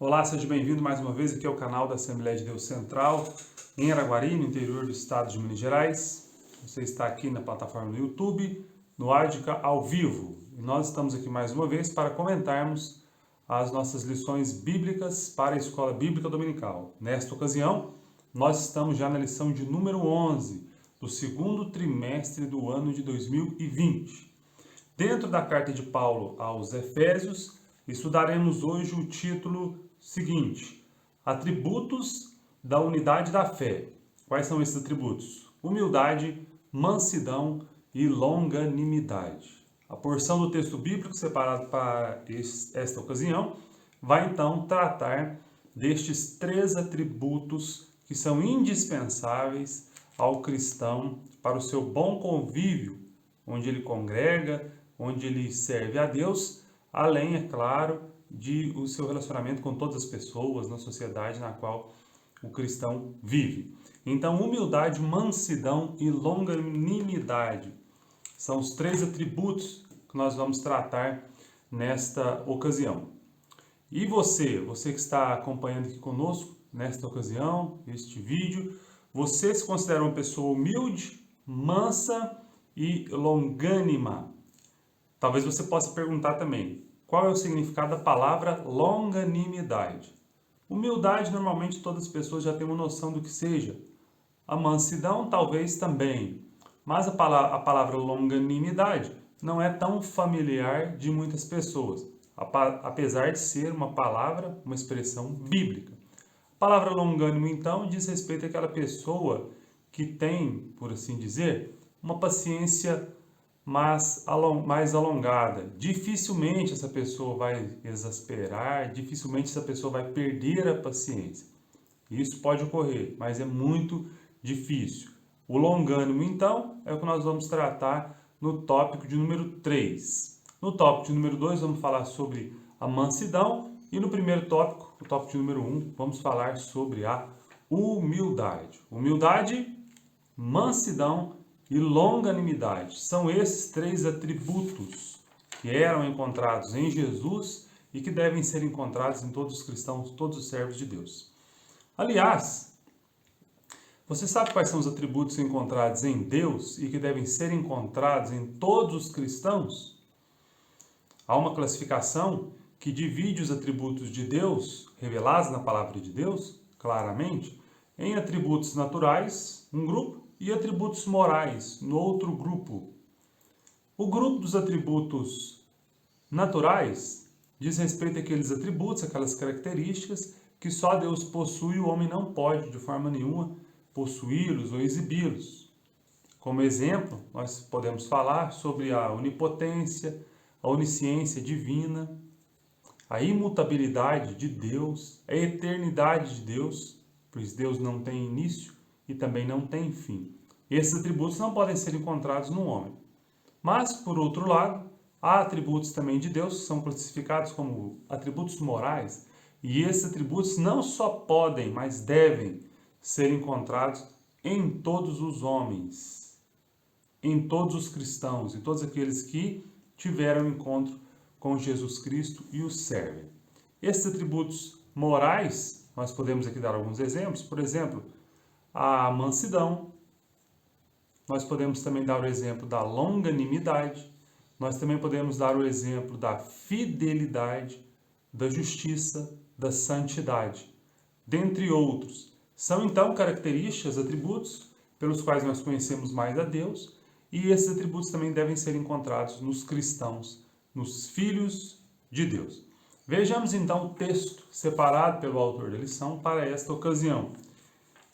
Olá, seja bem-vindo mais uma vez aqui ao canal da Assembleia de Deus Central, em Araguari, no interior do estado de Minas Gerais. Você está aqui na plataforma do YouTube, no Ádica ao vivo. E nós estamos aqui mais uma vez para comentarmos as nossas lições bíblicas para a Escola Bíblica Dominical. Nesta ocasião, nós estamos já na lição de número 11, do segundo trimestre do ano de 2020. Dentro da carta de Paulo aos Efésios, estudaremos hoje o título seguinte: Atributos da unidade da fé. Quais são esses atributos? Humildade, mansidão e longanimidade. A porção do texto bíblico separado para esta ocasião vai então tratar destes três atributos que são indispensáveis ao cristão para o seu bom convívio, onde ele congrega, onde ele serve a Deus, além, é claro, de o seu relacionamento com todas as pessoas na sociedade na qual o cristão vive. Então, humildade, mansidão e longanimidade são os três atributos que nós vamos tratar nesta ocasião. E você que está acompanhando aqui conosco nesta ocasião, este vídeo, você se considera uma pessoa humilde, mansa e longânima? Talvez você possa perguntar também, qual é o significado da palavra longanimidade? Humildade, normalmente todas as pessoas já têm uma noção do que seja. A mansidão, talvez também. Mas a palavra longanimidade não é tão familiar de muitas pessoas, apesar de ser uma palavra, uma expressão bíblica. A palavra longânimo, então, diz respeito àquela pessoa que tem, por assim dizer, uma paciência mais alongada. Dificilmente essa pessoa vai exasperar, dificilmente essa pessoa vai perder a paciência. Isso pode ocorrer, mas é muito difícil. O longânimo, então, é o que nós vamos tratar no tópico de número 3. No tópico de número 2, vamos falar sobre a mansidão. E no primeiro tópico, o tópico de número 1, vamos falar sobre a humildade. Humildade, mansidão e longanimidade. São esses três atributos que eram encontrados em Jesus e que devem ser encontrados em todos os cristãos, todos os servos de Deus. Aliás, você sabe quais são os atributos encontrados em Deus e que devem ser encontrados em todos os cristãos? Há uma classificação que divide os atributos de Deus, revelados na palavra de Deus, claramente, em atributos naturais, um grupo, e atributos morais, no outro grupo. O grupo dos atributos naturais diz respeito àqueles atributos, aquelas características que só Deus possui e o homem não pode, de forma nenhuma, possuí-los ou exibi-los. Como exemplo, nós podemos falar sobre a onipotência, a onisciência divina, a imutabilidade de Deus, a eternidade de Deus, pois Deus não tem início e também não tem fim. Esses atributos não podem ser encontrados no homem. Mas, por outro lado, há atributos também de Deus que são classificados como atributos morais, e esses atributos não só podem, mas devem ser encontrados em todos os homens, em todos os cristãos, em todos aqueles que tiveram encontro com Jesus Cristo e o servem. Esses atributos morais, nós podemos aqui dar alguns exemplos, por exemplo, a mansidão, nós podemos também dar o exemplo da longanimidade, nós também podemos dar o exemplo da fidelidade, da justiça, da santidade, dentre outros. São então características, atributos, pelos quais nós conhecemos mais a Deus, e esses atributos também devem ser encontrados nos cristãos, nos filhos de Deus. Vejamos então o texto separado pelo autor da lição para esta ocasião.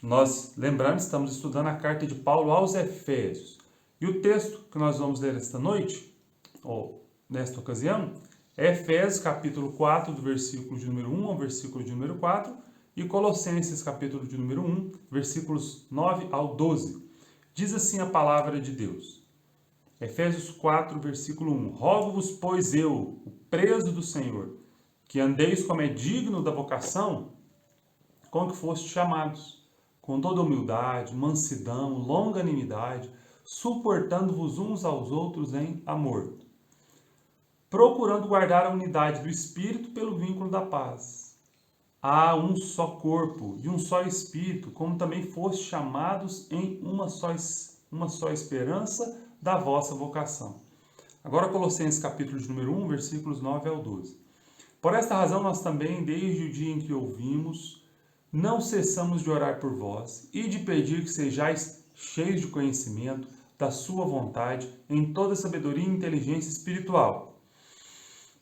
Nós, lembrando, estamos estudando a carta de Paulo aos Efésios. E o texto que nós vamos ler esta noite, ou nesta ocasião, é Efésios capítulo 4, do versículo de número 1 ao versículo de número 4, e Colossenses capítulo de número 1, versículos 9 ao 12. Diz assim a palavra de Deus. Efésios 4, versículo 1. Rogo-vos, pois eu, o preso do Senhor, que andeis como é digno da vocação com que fostes chamados, com toda humildade, mansidão, longanimidade, suportando-vos uns aos outros em amor, procurando guardar a unidade do Espírito pelo vínculo da paz. há um só corpo e um só Espírito, como também fostes chamados em uma só esperança da vossa vocação. Agora Colossenses capítulo de número 1, versículos 9 ao 12. Por esta razão nós também, desde o dia em que ouvimos, não cessamos de orar por vós e de pedir que sejais cheios de conhecimento da sua vontade em toda sabedoria e inteligência espiritual,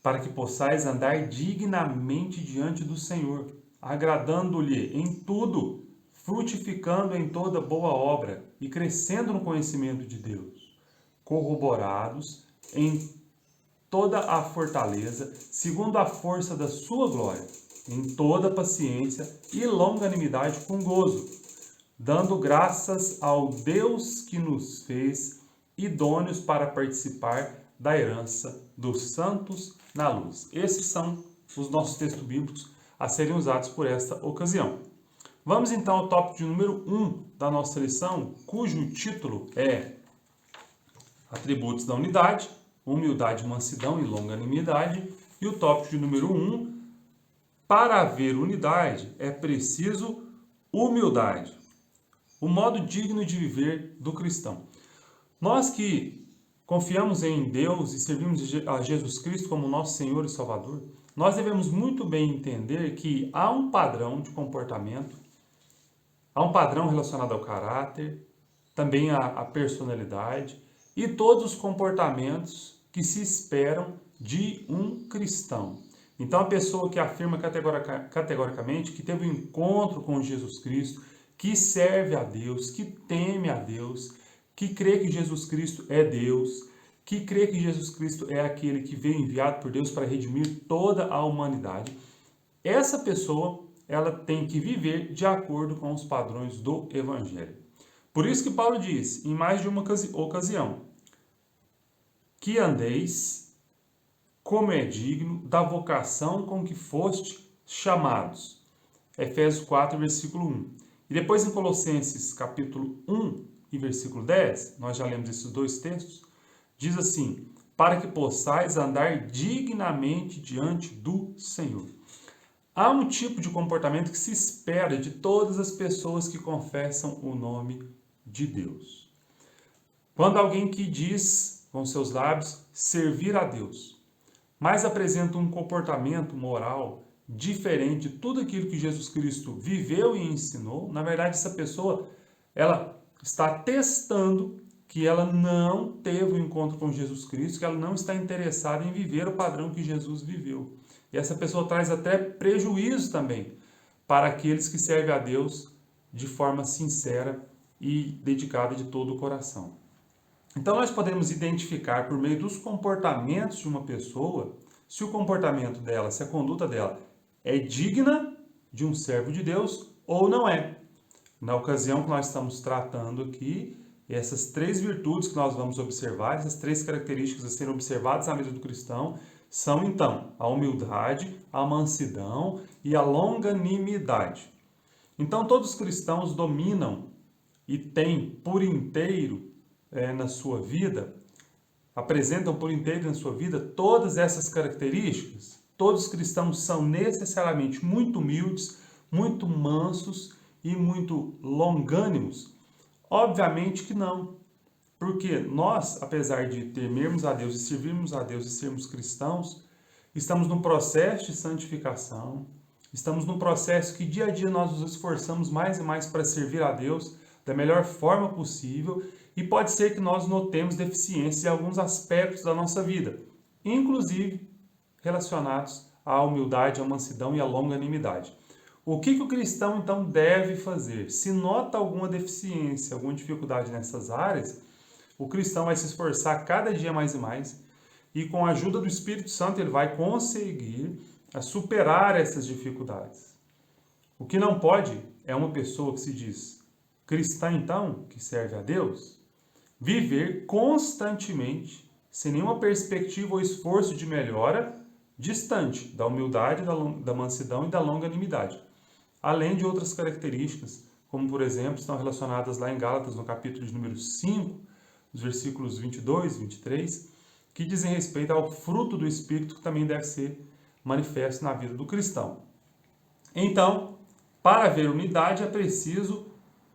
para que possais andar dignamente diante do Senhor, agradando-lhe em tudo, frutificando em toda boa obra e crescendo no conhecimento de Deus, corroborados em toda a fortaleza, segundo a força da sua glória, em toda paciência e longanimidade com gozo, dando graças ao Deus que nos fez idôneos para participar da herança dos santos na luz. Esses são os nossos textos bíblicos a serem usados por esta ocasião. Vamos então ao tópico de número 1 da nossa lição, cujo título é Atributos da Unidade, Humildade, Mansidão e Longanimidade. E o tópico de número 1, para haver unidade é preciso humildade. O modo digno de viver do cristão. Nós que confiamos em Deus e servimos a Jesus Cristo como nosso Senhor e Salvador, nós devemos muito bem entender que há um padrão de comportamento, há um padrão relacionado ao caráter, também à personalidade e todos os comportamentos que se esperam de um cristão. Então, a pessoa que afirma categoricamente que teve um encontro com Jesus Cristo, que serve a Deus, que teme a Deus, que crê que Jesus Cristo é Deus, que crê que Jesus Cristo é aquele que veio enviado por Deus para redimir toda a humanidade, essa pessoa ela tem que viver de acordo com os padrões do Evangelho. Por isso que Paulo diz, em mais de uma ocasião, que andeis como é digno da vocação com que foste chamados. Efésios 4, versículo 1. E depois em Colossenses, capítulo 1 e versículo 10, nós já lemos esses dois textos, diz assim, para que possais andar dignamente diante do Senhor. Há um tipo de comportamento que se espera de todas as pessoas que confessam o nome de Deus. Quando alguém que diz com seus lábios servir a Deus, mas apresenta um comportamento moral diferente de tudo aquilo que Jesus Cristo viveu e ensinou, na verdade essa pessoa ela está testando que ela não teve um encontro com Jesus Cristo, que ela não está interessada em viver o padrão que Jesus viveu. E essa pessoa traz até prejuízo também para aqueles que servem a Deus de forma sincera e dedicada de todo o coração. Então nós podemos identificar por meio dos comportamentos de uma pessoa, se o comportamento dela, se a conduta dela é digna de um servo de Deus ou não é. Na ocasião que nós estamos tratando aqui, essas três virtudes que nós vamos observar, essas três características a serem observadas na vida do cristão, são então a humildade, a mansidão e a longanimidade. Então todos os cristãos dominam e têm por inteiro na sua vida, apresentam por inteiro na sua vida todas essas características. Todos os cristãos são necessariamente muito humildes, muito mansos e muito longânimos. Obviamente que não, porque nós, apesar de temermos a Deus e servirmos a Deus e sermos cristãos, estamos num processo de santificação, estamos num processo que dia a dia nós nos esforçamos mais e mais para servir a Deus da melhor forma possível e pode ser que nós notemos deficiências em alguns aspectos da nossa vida, inclusive relacionados à humildade, à mansidão e à longanimidade. O que o cristão, então, deve fazer? Se nota alguma deficiência, alguma dificuldade nessas áreas, o cristão vai se esforçar cada dia mais e mais e, com a ajuda do Espírito Santo, ele vai conseguir superar essas dificuldades. O que não pode é uma pessoa que se diz cristã, então, que serve a Deus, viver constantemente, sem nenhuma perspectiva ou esforço de melhora, distante da humildade, da mansidão e da longanimidade. Além de outras características, como por exemplo, estão relacionadas lá em Gálatas, no capítulo de número 5, os versículos 22 e 23, que dizem respeito ao fruto do Espírito que também deve ser manifesto na vida do cristão. Então, para haver unidade é preciso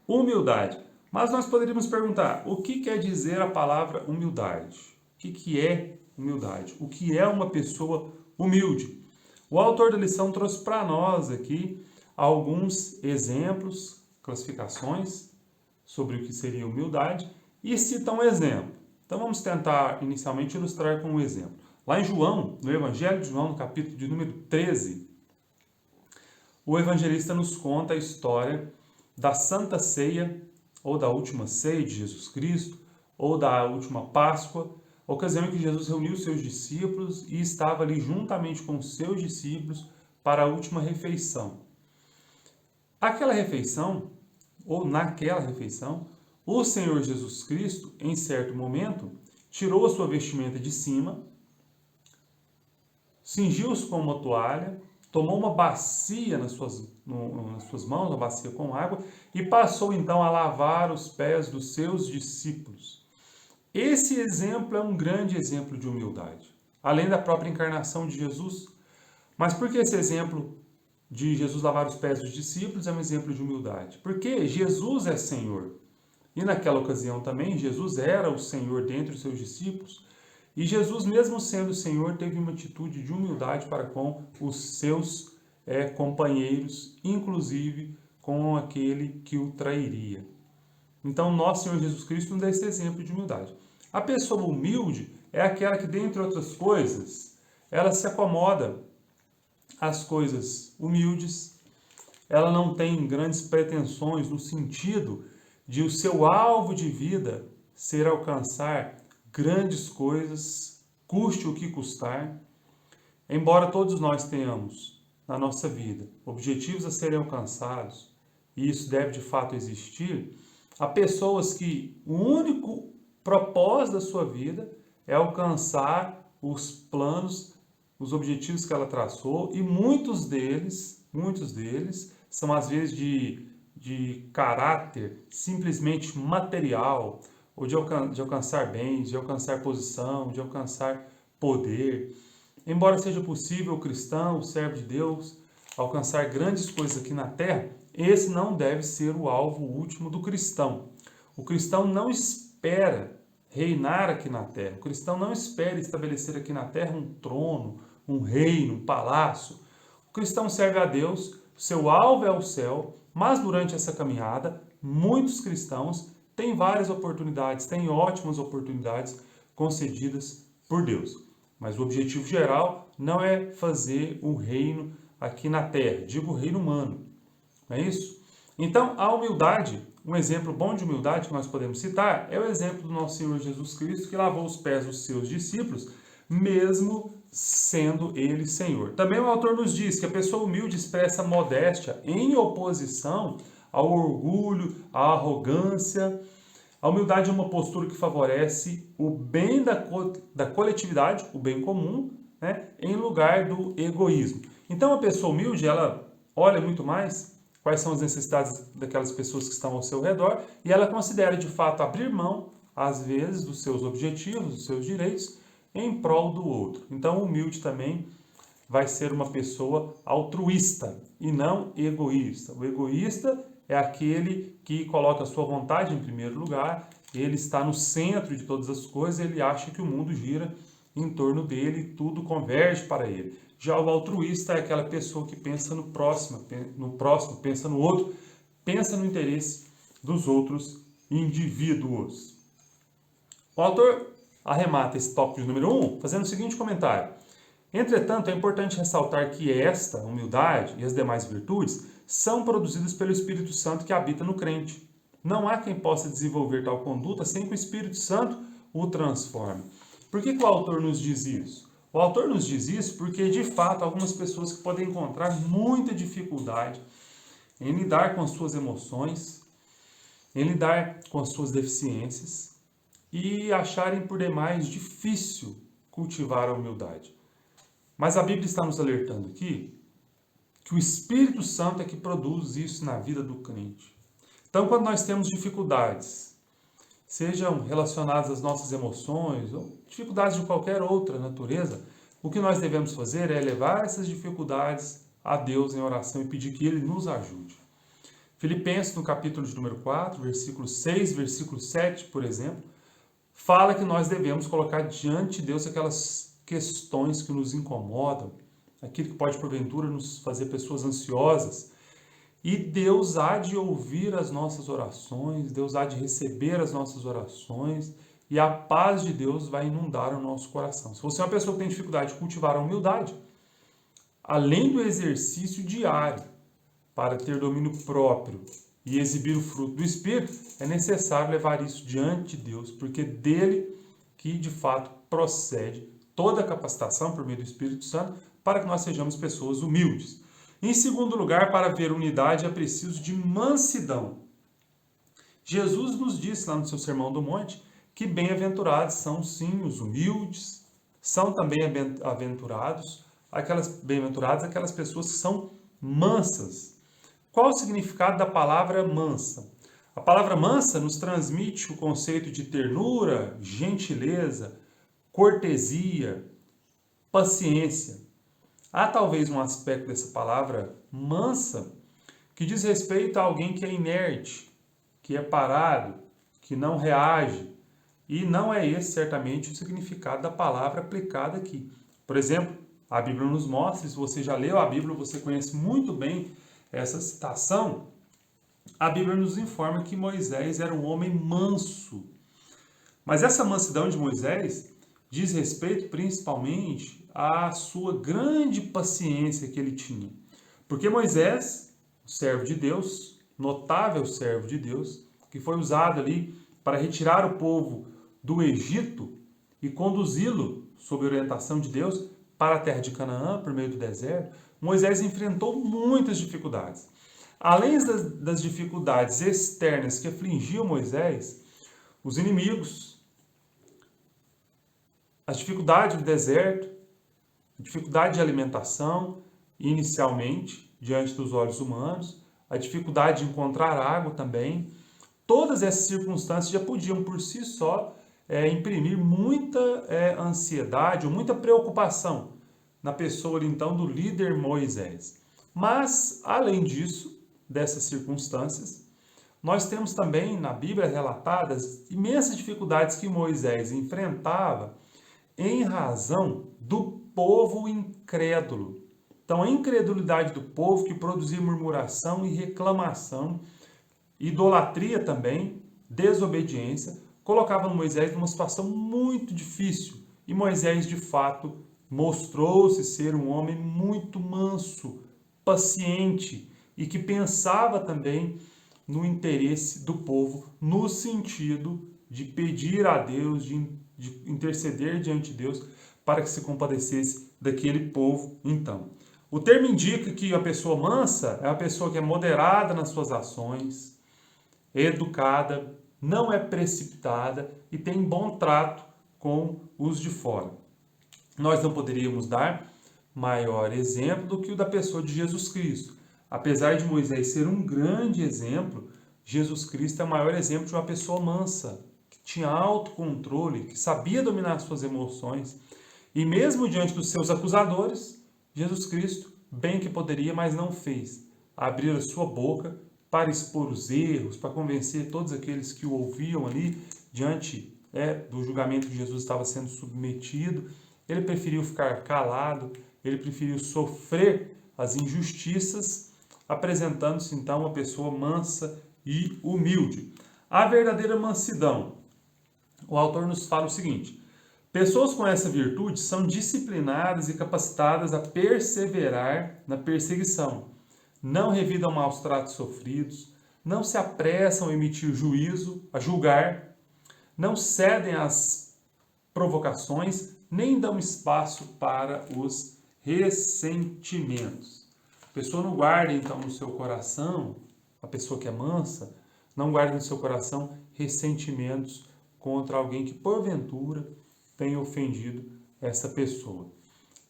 humildade. Mas nós poderíamos perguntar, o que quer dizer a palavra humildade? O que é humildade? O que é uma pessoa humilde? O autor da lição trouxe para nós aqui alguns exemplos, classificações sobre o que seria humildade e cita um exemplo. Então vamos tentar inicialmente ilustrar com um exemplo. Lá em João, no Evangelho de João, no capítulo de número 13, o evangelista nos conta a história da Santa Ceia, ou da última ceia de Jesus Cristo, ou da última Páscoa, ocasião em que Jesus reuniu seus discípulos e estava ali juntamente com os seus discípulos para a última refeição. Aquela refeição, ou naquela refeição, o Senhor Jesus Cristo, em certo momento, tirou a sua vestimenta de cima, cingiu-se com uma toalha, tomou uma bacia nas suas mãos, uma bacia com água, e passou então a lavar os pés dos seus discípulos. Esse exemplo é um grande exemplo de humildade, além da própria encarnação de Jesus. Mas por que esse exemplo de Jesus lavar os pés dos discípulos é um exemplo de humildade? Porque Jesus é Senhor. E naquela ocasião também, Jesus era o Senhor dentre os seus discípulos. E Jesus, mesmo sendo Senhor, teve uma atitude de humildade para com os seus companheiros, inclusive com aquele que o trairia. Então, nosso Senhor Jesus Cristo nos dá esse exemplo de humildade. A pessoa humilde é aquela que, dentre outras coisas, ela se acomoda às coisas humildes, ela não tem grandes pretensões no sentido de o seu alvo de vida ser alcançar grandes coisas, custe o que custar. Embora todos nós tenhamos na nossa vida objetivos a serem alcançados, e isso deve de fato existir, há pessoas que o único propósito da sua vida é alcançar os planos, os objetivos que ela traçou, e muitos deles são às vezes de caráter simplesmente material, ou de alcançar bens, de alcançar posição, de alcançar poder. Embora seja possível o cristão, o servo de Deus, alcançar grandes coisas aqui na terra, esse não deve ser o alvo último do cristão. O cristão não espera reinar aqui na terra. O cristão não espera estabelecer aqui na terra um trono, um reino, um palácio. O cristão serve a Deus, seu alvo é o céu, mas durante essa caminhada, muitos cristãos têm várias oportunidades, têm ótimas oportunidades concedidas por Deus. Mas o objetivo geral não é fazer um reino aqui na terra, digo o reino humano, não é isso? Então, a humildade, um exemplo bom de humildade que nós podemos citar é o exemplo do nosso Senhor Jesus Cristo, que lavou os pés dos seus discípulos, mesmo sendo ele Senhor. Também o autor nos diz que a pessoa humilde expressa modéstia em oposição ao orgulho, à arrogância. A humildade é uma postura que favorece o bem da coletividade, o bem comum, né, em lugar do egoísmo. Então, a pessoa humilde, ela olha muito mais quais são as necessidades daquelas pessoas que estão ao seu redor e ela considera, de fato, abrir mão, às vezes, dos seus objetivos, dos seus direitos, em prol do outro. Então, o humilde também vai ser uma pessoa altruísta e não egoísta. O egoísta é aquele que coloca a sua vontade em primeiro lugar, ele está no centro de todas as coisas, ele acha que o mundo gira em torno dele e tudo converge para ele. Já o altruísta é aquela pessoa que pensa no próximo, pensa no outro, pensa no interesse dos outros indivíduos. O autor arremata esse tópico de número 1 fazendo o seguinte comentário. Entretanto, é importante ressaltar que esta humildade e as demais virtudes são produzidas pelo Espírito Santo que habita no crente. Não há quem possa desenvolver tal conduta sem que o Espírito Santo o transforme. Por que o autor nos diz isso? O autor nos diz isso porque, de fato, algumas pessoas que podem encontrar muita dificuldade em lidar com as suas emoções, em lidar com as suas deficiências e acharem por demais difícil cultivar a humildade. Mas a Bíblia está nos alertando aqui que o Espírito Santo é que produz isso na vida do crente. Então, quando nós temos dificuldades, sejam relacionadas às nossas emoções ou dificuldades de qualquer outra natureza, o que nós devemos fazer é levar essas dificuldades a Deus em oração e pedir que Ele nos ajude. Filipenses, no capítulo de número 4, versículo 6, versículo 7, por exemplo, fala que nós devemos colocar diante de Deus aquelas questões que nos incomodam, aquilo que pode, porventura, nos fazer pessoas ansiosas. E Deus há de ouvir as nossas orações, Deus há de receber as nossas orações, e a paz de Deus vai inundar o nosso coração. Se você é uma pessoa que tem dificuldade de cultivar a humildade, além do exercício diário para ter domínio próprio e exibir o fruto do Espírito, é necessário levar isso diante de Deus, porque dele que de fato procede toda a capacitação por meio do Espírito Santo para que nós sejamos pessoas humildes. Em segundo lugar, para haver unidade é preciso de mansidão. Jesus nos disse lá no seu Sermão do Monte que bem-aventurados são sim os humildes, são também bem-aventuradas aquelas pessoas que são mansas. Qual o significado da palavra mansa? A palavra mansa nos transmite o conceito de ternura, gentileza, cortesia, paciência. Há talvez um aspecto dessa palavra mansa que diz respeito a alguém que é inerte, que é parado, que não reage. E não é esse certamente o significado da palavra aplicada aqui. Por exemplo, a Bíblia nos mostra, se você já leu a Bíblia, você conhece muito bem essa citação. A Bíblia nos informa que Moisés era um homem manso. Mas essa mansidão de Moisés diz respeito principalmente à sua grande paciência que ele tinha. Porque Moisés, o servo de Deus, notável servo de Deus, que foi usado ali para retirar o povo do Egito e conduzi-lo, sob orientação de Deus, para a terra de Canaã, por meio do deserto, Moisés enfrentou muitas dificuldades. Além das dificuldades externas que afligiam Moisés, os inimigos, as dificuldades do deserto, a dificuldade de alimentação, inicialmente, diante dos olhos humanos, a dificuldade de encontrar água também, todas essas circunstâncias já podiam por si só imprimir muita ansiedade ou muita preocupação na pessoa então do líder Moisés. Mas, além disso, dessas circunstâncias, nós temos também na Bíblia relatadas imensas dificuldades que Moisés enfrentava em razão do povo incrédulo. Então, a incredulidade do povo que produzia murmuração e reclamação, idolatria também, desobediência, colocava Moisés numa situação muito difícil. E Moisés, de fato, mostrou-se ser um homem muito manso, paciente e que pensava também no interesse do povo, no sentido de pedir a Deus, de interceder diante de Deus para que se compadecesse daquele povo então. O termo indica que a pessoa mansa é a pessoa que é moderada nas suas ações, é educada, não é precipitada e tem bom trato com os de fora. Nós não poderíamos dar maior exemplo do que o da pessoa de Jesus Cristo. Apesar de Moisés ser um grande exemplo, Jesus Cristo é o maior exemplo de uma pessoa mansa, que tinha autocontrole, que sabia dominar suas emoções. E mesmo diante dos seus acusadores, Jesus Cristo, bem que poderia, mas não fez, abrir a sua boca para expor os erros, para convencer todos aqueles que o ouviam ali, diante do julgamento que Jesus estava sendo submetido. Ele preferiu ficar calado, ele preferiu sofrer as injustiças, apresentando-se então uma pessoa mansa e humilde. A verdadeira mansidão. O autor nos fala o seguinte: pessoas com essa virtude são disciplinadas e capacitadas a perseverar na perseguição. Não revidam maus tratos sofridos, não se apressam a emitir juízo, a julgar, não cedem às provocações, nem dão espaço para os ressentimentos. A pessoa não guarda então no seu coração, a pessoa que é mansa, não guarda no seu coração ressentimentos contra alguém que porventura tenha ofendido essa pessoa.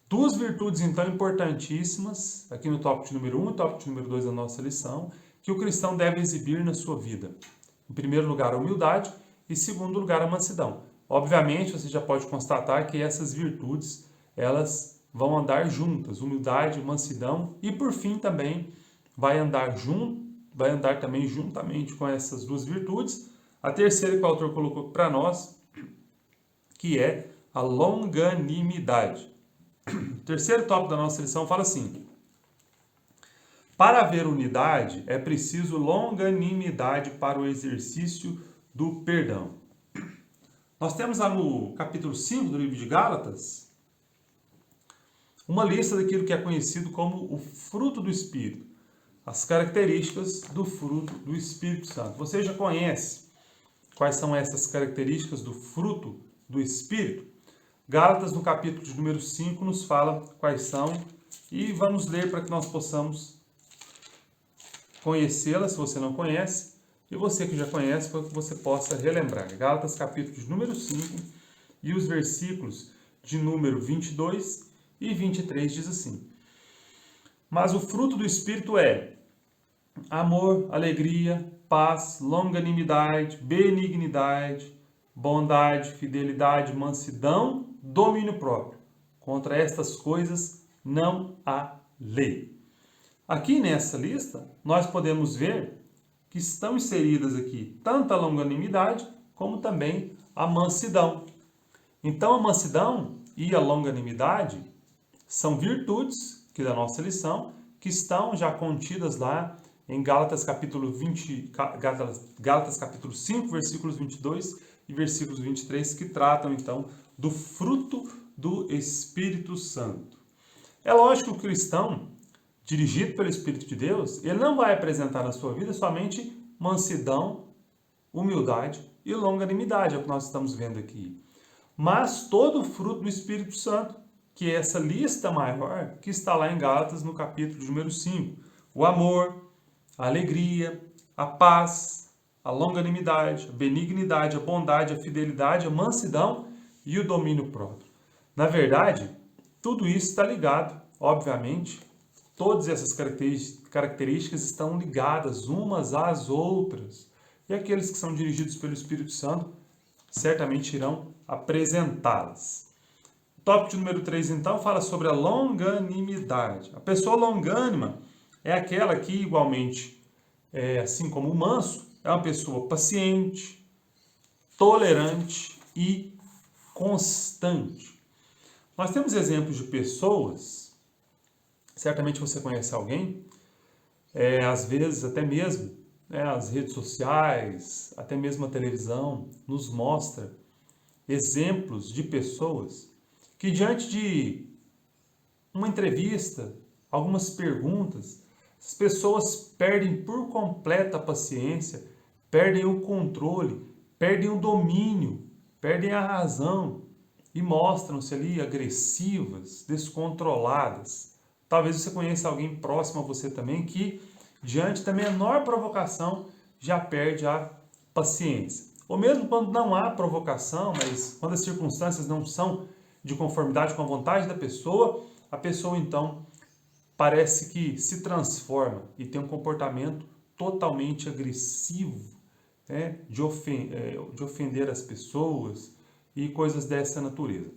Duas virtudes, então, importantíssimas, aqui no tópico número 1 e tópico número 2 da nossa lição, que o cristão deve exibir na sua vida. Em primeiro lugar, a humildade e, em segundo lugar, a mansidão. Obviamente, você já pode constatar que essas virtudes, elas vão andar juntas, humildade, mansidão, e por fim também vai andar também juntamente com essas duas virtudes, a terceira que o autor colocou para nós, que é a longanimidade. O terceiro tópico da nossa lição fala assim: para haver unidade, é preciso longanimidade para o exercício do perdão. Nós temos lá no capítulo 5 do livro de Gálatas uma lista daquilo que é conhecido como o fruto do Espírito, as características do fruto do Espírito Santo. Você já conhece quais são essas características do fruto do Espírito? Gálatas, no capítulo de número 5, nos fala quais são e vamos ler para que nós possamos conhecê-las, se você não conhece, e você que já conhece, para que você possa relembrar. Gálatas, capítulo de número 5, e os versículos de número 22 e 23 diz assim: mas o fruto do Espírito é amor, alegria, paz, longanimidade, benignidade, bondade, fidelidade, mansidão, domínio próprio. Contra estas coisas não há lei. Aqui nessa lista, nós podemos ver que estão inseridas aqui tanto a longanimidade como também a mansidão. Então, a mansidão e a longanimidade são virtudes que da nossa lição que estão já contidas lá em Gálatas capítulo 5, versículos 22 e versículos 23, que tratam então do fruto do Espírito Santo. É lógico que o cristão, dirigido pelo Espírito de Deus, ele não vai apresentar na sua vida somente mansidão, humildade e longanimidade, é o que nós estamos vendo aqui. Mas todo o fruto do Espírito Santo, que é essa lista maior que está lá em Gálatas, no capítulo de número 5. O amor, a alegria, a paz, a longanimidade, a benignidade, a bondade, a fidelidade, a mansidão e o domínio próprio. Na verdade, tudo isso está ligado, obviamente. Todas essas características estão ligadas umas às outras. E aqueles que são dirigidos pelo Espírito Santo certamente irão apresentá-las. O tópico de número 3, então, fala sobre a longanimidade. A pessoa longânima é aquela que, igualmente, assim como o manso, é uma pessoa paciente, tolerante e constante. Nós temos exemplos de pessoas. Certamente você conhece alguém, às vezes até mesmo as redes sociais, até mesmo a televisão, nos mostra exemplos de pessoas que diante de uma entrevista, algumas perguntas, as pessoas perdem por completo a paciência, perdem o controle, perdem o domínio, perdem a razão e mostram-se ali agressivas, descontroladas. Talvez você conheça alguém próximo a você também que, diante da menor provocação, já perde a paciência. Ou mesmo quando não há provocação, mas quando as circunstâncias não são de conformidade com a vontade da pessoa, a pessoa então parece que se transforma e tem um comportamento totalmente agressivo, de ofender as pessoas e coisas dessa natureza.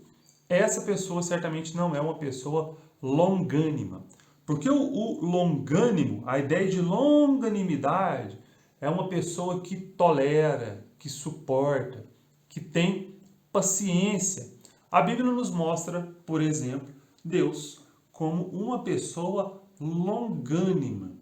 Essa pessoa certamente não é uma pessoa longânima. Porque o longânimo, a ideia de longanimidade, é uma pessoa que tolera, que suporta, que tem paciência. A Bíblia nos mostra, por exemplo, Deus como uma pessoa longânima.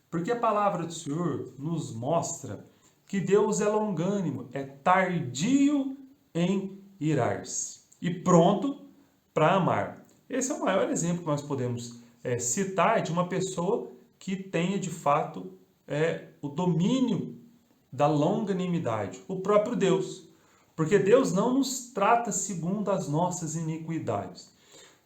Porque a palavra do Senhor nos mostra que Deus é longânimo, é tardio em irar-se e pronto para amar. Esse é o maior exemplo que nós podemos citar de uma pessoa que tenha de fato o domínio da longanimidade, o próprio Deus. Porque Deus não nos trata segundo as nossas iniquidades.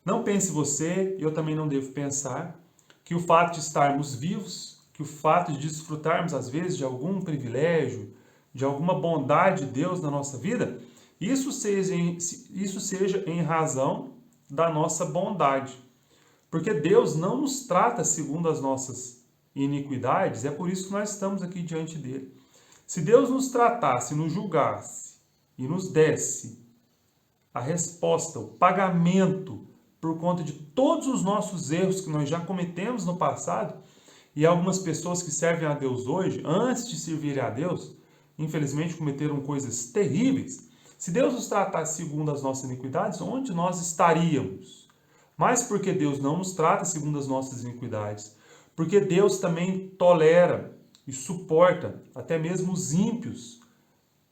Não pense você, e eu também não devo pensar, que o fato de estarmos vivos, que o fato de desfrutarmos às vezes de algum privilégio, de alguma bondade de Deus na nossa vida, isso seja em razão da nossa bondade. Porque Deus não nos trata segundo as nossas iniquidades, é por isso que nós estamos aqui diante dele. Se Deus nos tratasse, nos julgasse e nos desse a resposta, o pagamento por conta de todos os nossos erros que nós já cometemos no passado, e algumas pessoas que servem a Deus hoje, antes de servir a Deus, infelizmente cometeram coisas terríveis. Se Deus nos tratasse segundo as nossas iniquidades, onde nós estaríamos? Mas porque Deus não nos trata segundo as nossas iniquidades, porque Deus também tolera e suporta até mesmo os ímpios,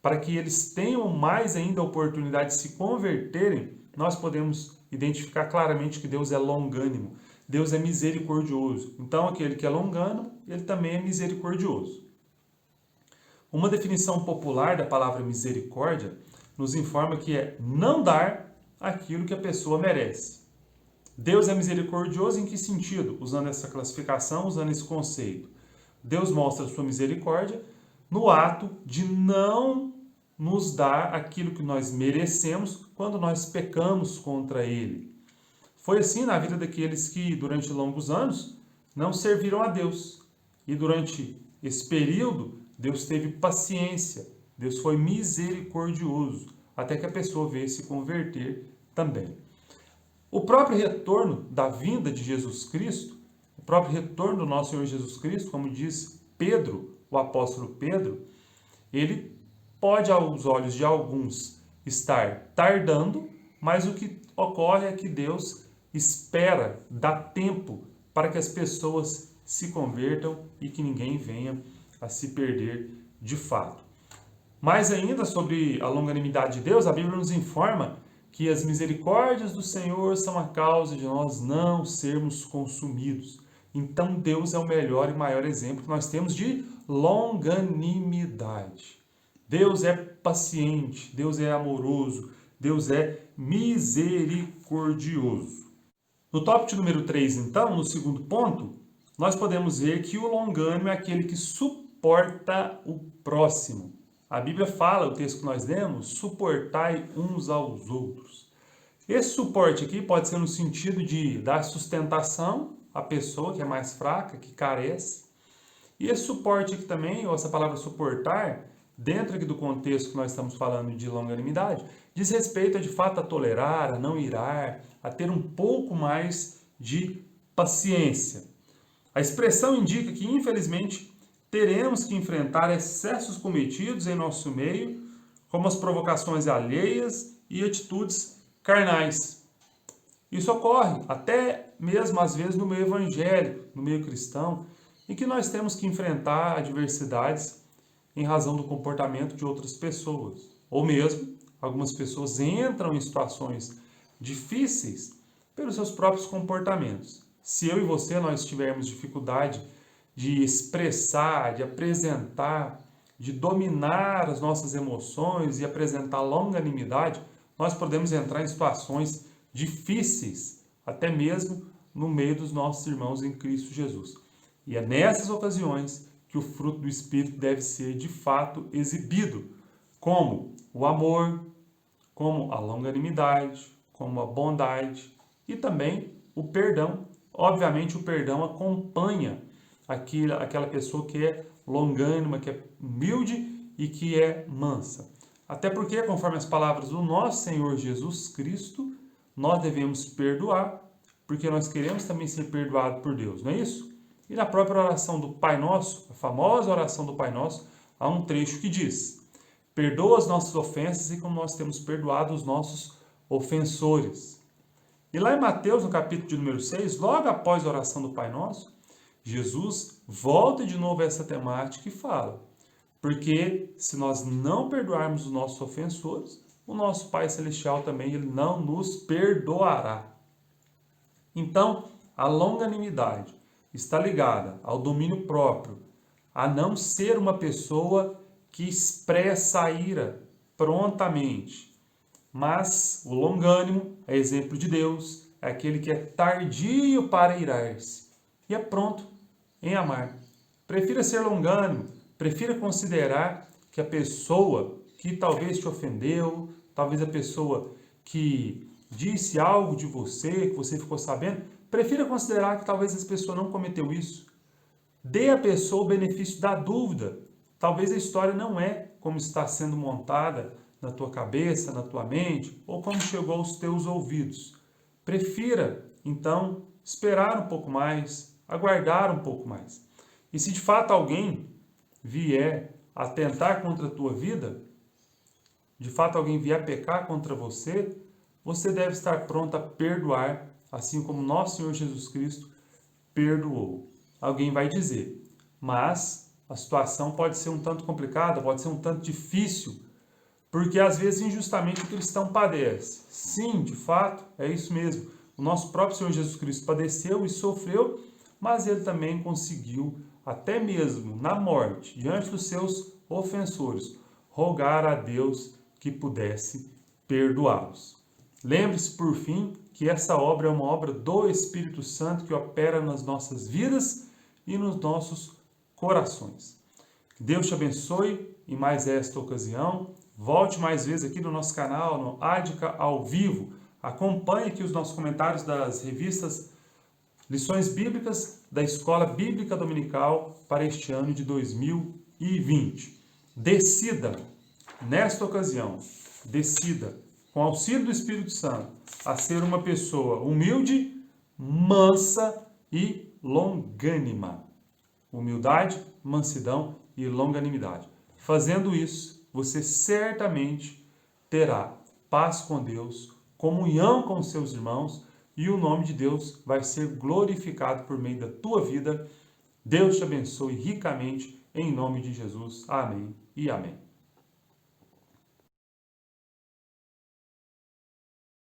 para que eles tenham mais ainda a oportunidade de se converterem, nós podemos identificar claramente que Deus é longânimo, Deus é misericordioso. Então, aquele que é longânimo, ele também é misericordioso. Uma definição popular da palavra misericórdia nos informa que é não dar aquilo que a pessoa merece. Deus é misericordioso em que sentido? Usando essa classificação, usando esse conceito. Deus mostra a sua misericórdia no ato de não nos dar aquilo que nós merecemos quando nós pecamos contra Ele. Foi assim na vida daqueles que, durante longos anos, não serviram a Deus. E durante esse período, Deus teve paciência, Deus foi misericordioso, até que a pessoa veio se converter também. O próprio retorno da vinda de Jesus Cristo, o próprio retorno do nosso Senhor Jesus Cristo, como diz Pedro, o apóstolo Pedro, ele pode, aos olhos de alguns, estar tardando, mas o que ocorre é que Deus espera, dá tempo para que as pessoas se convertam e que ninguém venha a se perder de fato. Mais ainda sobre a longanimidade de Deus, a Bíblia nos informa que as misericórdias do Senhor são a causa de nós não sermos consumidos. Então Deus é o melhor e maior exemplo que nós temos de longanimidade. Deus é paciente, Deus é amoroso, Deus é misericordioso. No tópico número 3, então, no segundo ponto, nós podemos ver que o longânimo é aquele que suporta o próximo. A Bíblia fala, o texto que nós lemos, suportai uns aos outros. Esse suporte aqui pode ser no sentido de dar sustentação à pessoa que é mais fraca, que carece. E esse suporte aqui também, ou essa palavra suportar, dentro aqui do contexto que nós estamos falando de longanimidade, diz respeito a, de fato, a tolerar, a não irar, a ter um pouco mais de paciência. A expressão indica que, infelizmente, teremos que enfrentar excessos cometidos em nosso meio, como as provocações alheias e atitudes carnais. Isso ocorre até mesmo às vezes no meio evangélico, no meio cristão, em que nós temos que enfrentar adversidades em razão do comportamento de outras pessoas. Ou mesmo, algumas pessoas entram em situações difíceis pelos seus próprios comportamentos. Se eu e você nós tivermos dificuldade de expressar, de apresentar, de dominar as nossas emoções e apresentar longanimidade, nós podemos entrar em situações difíceis, até mesmo no meio dos nossos irmãos em Cristo Jesus. E é nessas ocasiões que o fruto do Espírito deve ser de fato exibido, como o amor, como a longanimidade, como a bondade e também o perdão. Obviamente o perdão acompanha aquela pessoa que é longânima, que é humilde e que é mansa. Até porque, conforme as palavras do nosso Senhor Jesus Cristo, nós devemos perdoar, porque nós queremos também ser perdoados por Deus, não é isso? E na própria oração do Pai Nosso, a famosa oração do Pai Nosso, há um trecho que diz: perdoa as nossas ofensas e como nós temos perdoado os nossos ofensores. E lá em Mateus, no capítulo de número 6, logo após a oração do Pai Nosso, Jesus volta de novo a essa temática e fala: porque se nós não perdoarmos os nossos ofensores, o nosso Pai Celestial também ele não nos perdoará. Então, a longanimidade está ligada ao domínio próprio, a não ser uma pessoa que expressa a ira prontamente. Mas o longânimo é exemplo de Deus, é aquele que é tardio para irar-se e é pronto em amar. Prefira ser longânimo, prefira considerar que a pessoa que talvez te ofendeu, talvez a pessoa que disse algo de você, que você ficou sabendo, prefira considerar que talvez essa pessoa não cometeu isso. Dê à pessoa o benefício da dúvida. Talvez a história não é como está sendo montada na tua cabeça, na tua mente, ou como chegou aos teus ouvidos. prefira, então, esperar um pouco mais, aguardar um pouco mais. E se de fato alguém vier a atentar contra a tua vida, de fato alguém vier a pecar contra você, você deve estar pronto a perdoar, assim como nosso Senhor Jesus Cristo perdoou. Alguém vai dizer, mas a situação pode ser um tanto complicada, pode ser um tanto difícil, porque às vezes injustamente o cristão padece. Sim, de fato, é isso mesmo. O nosso próprio Senhor Jesus Cristo padeceu e sofreu, mas ele também conseguiu, até mesmo na morte, diante dos seus ofensores, rogar a Deus que pudesse perdoá-los. Lembre-se, por fim, que essa obra é uma obra do Espírito Santo que opera nas nossas vidas e nos nossos corações. Que Deus te abençoe em mais esta ocasião. Volte mais vezes aqui no nosso canal, no Ádica ao Vivo. Acompanhe aqui os nossos comentários das revistas Lições Bíblicas da Escola Bíblica Dominical para este ano de 2020. Decida, nesta ocasião, decida, com auxílio do Espírito Santo, a ser uma pessoa humilde, mansa e longânima. Humildade, mansidão e longanimidade. Fazendo isso, você certamente terá paz com Deus, comunhão com os seus irmãos e o nome de Deus vai ser glorificado por meio da tua vida. Deus te abençoe ricamente, em nome de Jesus. Amém e amém.